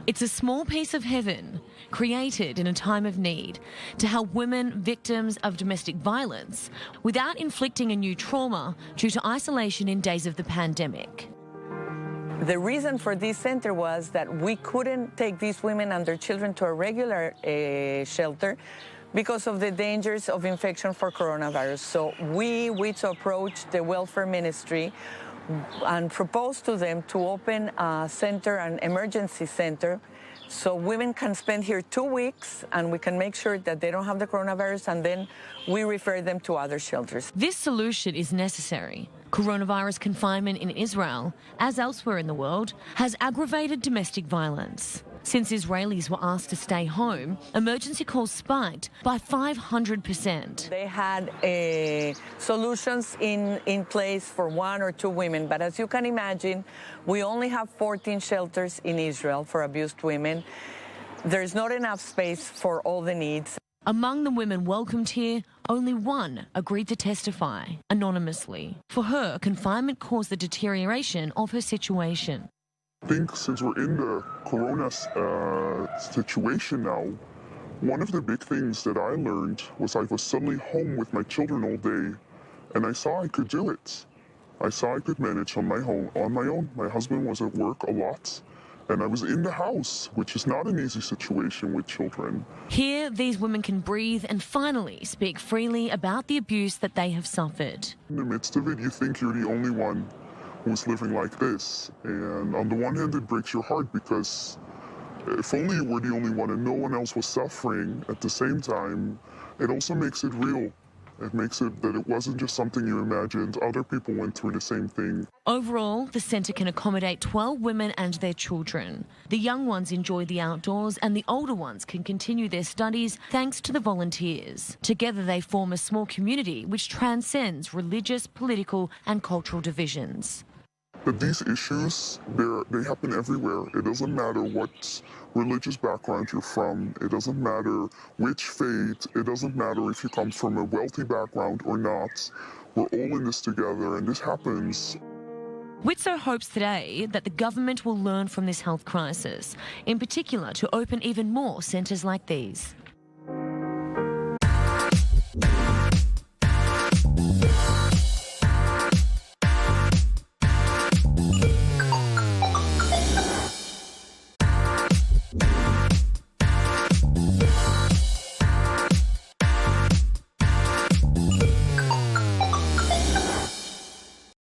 It's a small piece of heaven created in a time of need to help women victims of domestic violence without inflicting a new trauma due to isolation in days of the pandemic. The reason for this center was that we couldn't take these women and their children to a regular shelter because of the dangers of infection for coronavirus. So Wizo approached the welfare ministry and proposed to them to open a center, an emergency center, so women can spend here 2 weeks and we can make sure that they don't have the coronavirus, and then we refer them to other shelters. This solution is necessary. Coronavirus confinement in Israel, as elsewhere in the world, has aggravated domestic violence. Since Israelis were asked to stay home, emergency calls spiked by 500%. They had solutions in place for 1 or 2 women, but as you can imagine, we only have 14 shelters in Israel for abused women. There's not enough space for all the needs. Among the women welcomed here, only one agreed to testify anonymously. For her, confinement caused the deterioration of her situation. I think since we're in the corona situation now, one of the big things that I learned was I was suddenly home with my children all day, and I saw I could do it. I saw I could manage on my own. My husband was at work a lot, and I was in the house, which is not an easy situation with children. Here, these women can breathe and finally speak freely about the abuse that they have suffered. In the midst of it, you think you're the only one who's living like this. And on the one hand, it breaks your heart because if only you were the only one and no one else was suffering at the same time, it also makes it real. It makes it that it wasn't just something you imagined. Other people went through the same thing. Overall, the centre can accommodate 12 women and their children. The young ones enjoy the outdoors and the older ones can continue their studies thanks to the volunteers. Together they form a small community which transcends religious, political and cultural divisions. But these issues, they happen everywhere. It doesn't matter what religious background you're from. It doesn't matter which faith. It doesn't matter if you come from a wealthy background or not. We're all in this together, and this happens. Wizo hopes today that the government will learn from this health crisis, in particular to open even more centres like these.